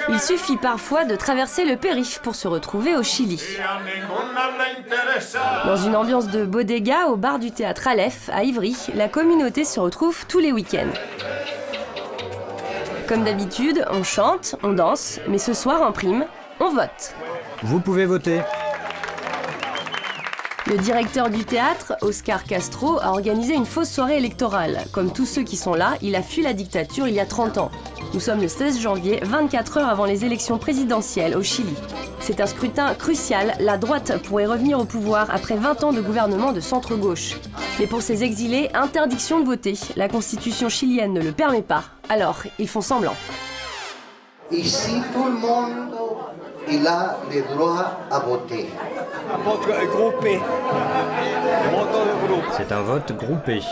Il suffit parfois de traverser le périph' pour se retrouver au Chili. Dans une ambiance de bodega au bar du théâtre Aleph, à Ivry, la communauté se retrouve tous les week-ends. Comme d'habitude, on chante, on danse, mais ce soir en prime, on vote. Vous pouvez voter. Le directeur du théâtre, Oscar Castro, a organisé une fausse soirée électorale. Comme tous ceux qui sont là, il a fui la dictature il y a 30 ans. Nous sommes le 16 janvier, 24 heures avant les élections présidentielles au Chili. C'est un scrutin crucial, la droite pourrait revenir au pouvoir après 20 ans de gouvernement de centre-gauche. Mais pour ces exilés, interdiction de voter. La constitution chilienne ne le permet pas. Alors, ils font semblant. Ici, tout le monde il a le droit à voter. C'est un vote groupé.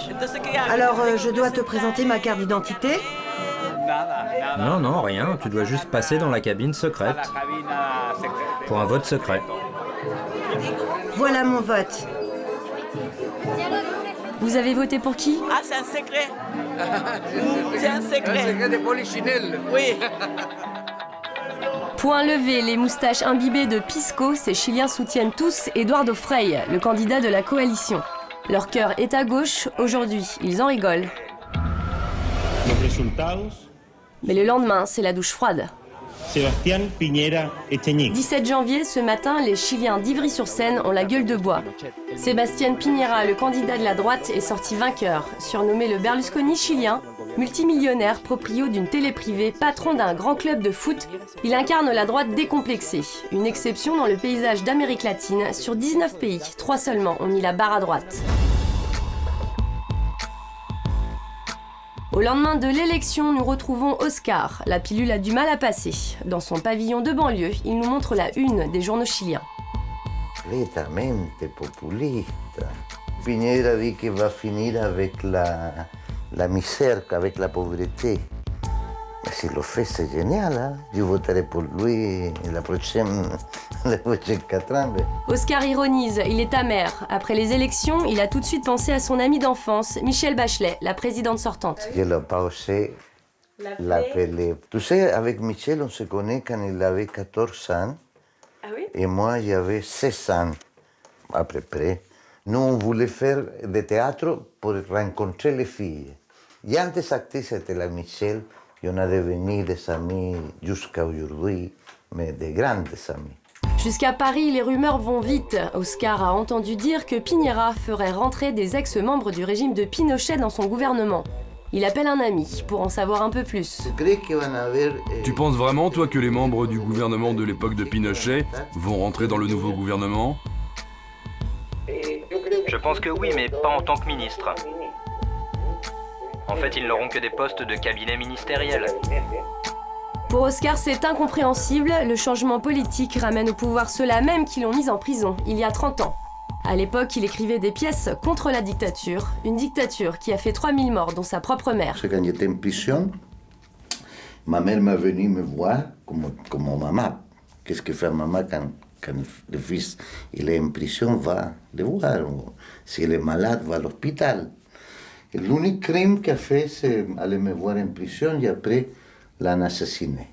Alors, je dois te présenter ma carte d'identité ? Non, rien. Tu dois juste passer dans la cabine secrète. Pour un vote secret. Voilà mon vote. Vous avez voté pour qui ? Ah, c'est un secret. C'est un secret. Un secret de polichinelle. Oui. Point levé, les moustaches imbibées de pisco, ces Chiliens soutiennent tous Eduardo Frei, le candidat de la coalition. Leur cœur est à gauche, aujourd'hui, ils en rigolent. Mais le lendemain, c'est la douche froide. Sebastián Piñera Echenique. 17 janvier, ce matin, les Chiliens d'Ivry-sur-Seine ont la gueule de bois. Sébastien Piñera, le candidat de la droite, est sorti vainqueur. Surnommé le Berlusconi chilien, multimillionnaire, proprio d'une télé privée, patron d'un grand club de foot, il incarne la droite décomplexée. Une exception dans le paysage d'Amérique latine. Sur 19 pays, 3 seulement ont mis la barre à droite. Au lendemain de l'élection, nous retrouvons Oscar. La pilule a du mal à passer. Dans son pavillon de banlieue, il nous montre la une des journaux chiliens. Completamente populista. Piñera dit qu'il va finir avec la misère, avec la pauvreté. Mais s'il le fait, c'est génial. Hein? Je voterai pour lui les prochaines 4 ans. Oscar ironise, il est amer. Après les élections, il a tout de suite pensé à son amie d'enfance, Michelle Bachelet, la présidente sortante. Je n'ai pas osé l'appeler. Tu sais, avec Michel, on se connaît quand il avait 14 ans. Ah oui? Et moi, j'avais 16 ans, à peu près. Nous, on voulait faire du théâtre pour rencontrer les filles. Y antes actriz, c'était la Michelle, et on a devenu des amis jusqu'à aujourd'hui, mais des grandes amis. Jusqu'à Paris, les rumeurs vont vite. Oscar a entendu dire que Piñera ferait rentrer des ex-membres du régime de Pinochet dans son gouvernement. Il appelle un ami pour en savoir un peu plus. Tu penses vraiment, toi, que les membres du gouvernement de l'époque de Pinochet vont rentrer dans le nouveau gouvernement ? Je pense que oui, mais pas en tant que ministre. En fait, ils n'auront que des postes de cabinet ministériel. Pour Oscar, c'est incompréhensible. Le changement politique ramène au pouvoir ceux-là même qui l'ont mis en prison, il y a 30 ans. À l'époque, il écrivait des pièces contre la dictature. Une dictature qui a fait 3000 morts, dont sa propre mère. Quand j'étais en prison, ma mère m'a venu me voir comme maman. Qu'est-ce que fait maman quand le fils il est en prison, va le voir. S'il est malade, va à l'hôpital. Et l'unique crime qu'il a fait, c'est aller me voir en prison et après l'en assassiné.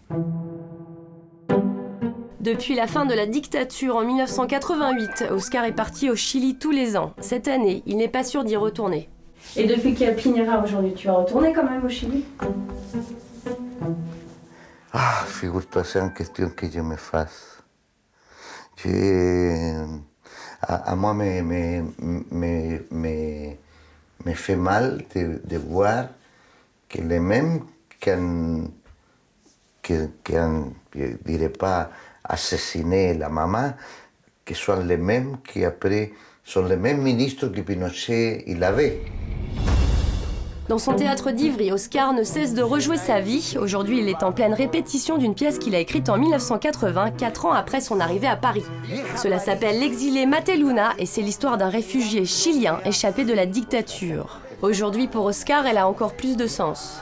Depuis la fin de la dictature en 1988, Oscar est parti au Chili tous les ans. Cette année, il n'est pas sûr d'y retourner. Et depuis qu'il y a Piñera aujourd'hui, tu vas retourner quand même au Chili ? Ah, figure-toi, c'est une question que je me fasse. À moi, me fait mal de voir que les mêmes qui ont, je ne dirais pas, assassiné la maman, que sont les mêmes qui après sont les mêmes ministres que Pinochet il avait. Dans son théâtre d'Ivry, Oscar ne cesse de rejouer sa vie. Aujourd'hui, il est en pleine répétition d'une pièce qu'il a écrite en 1980, 4 ans après son arrivée à Paris. Cela s'appelle L'exilé Mateluna et c'est l'histoire d'un réfugié chilien échappé de la dictature. Aujourd'hui, pour Oscar, elle a encore plus de sens.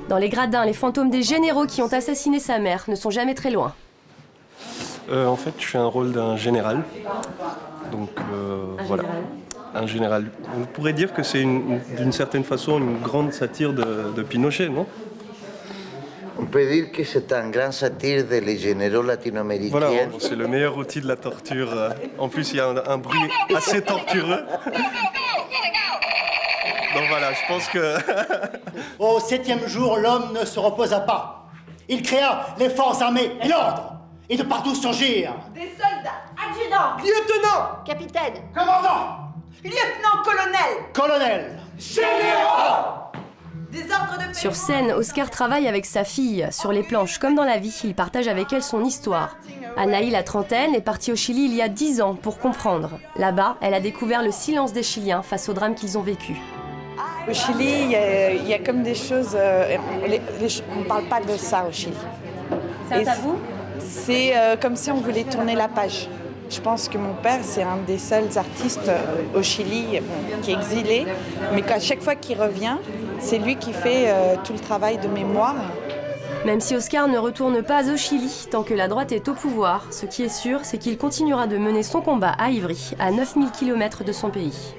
Dans les gradins, les fantômes des généraux qui ont assassiné sa mère ne sont jamais très loin. En fait, je fais un rôle d'un général. Donc voilà. Général. en général. On pourrait dire que c'est d'une certaine façon une grande satire de Pinochet, non? On peut dire que c'est un grand satire des généraux latino-américains. Voilà, c'est le meilleur outil de la torture. En plus, il y a un bruit assez tortureux. Donc voilà, je pense que... Au 7e jour, l'homme ne se reposa pas. Il créa les forces armées et l'ordre. Et de partout surgirent Des soldats, adjudants, lieutenants, capitaines, commandants, lieutenants-colonels, colonels, généraux. des ordres de paix. Sur scène, Oscar travaille avec sa fille. Sur les planches, comme dans la vie, il partage avec elle son histoire. Anaï, la trentaine, est partie au Chili il y a 10 ans pour comprendre. Là-bas, elle a découvert le silence des Chiliens face au drame qu'ils ont vécu. Au Chili, il y a comme des choses... on ne parle pas de ça au Chili. C'est un tabou ? C'est comme si on voulait tourner la page. Je pense que mon père, c'est un des seuls artistes au Chili qui est exilé, mais qu'à chaque fois qu'il revient, c'est lui qui fait tout le travail de mémoire. Même si Oscar ne retourne pas au Chili tant que la droite est au pouvoir, ce qui est sûr, c'est qu'il continuera de mener son combat à Ivry, à 9000 km de son pays.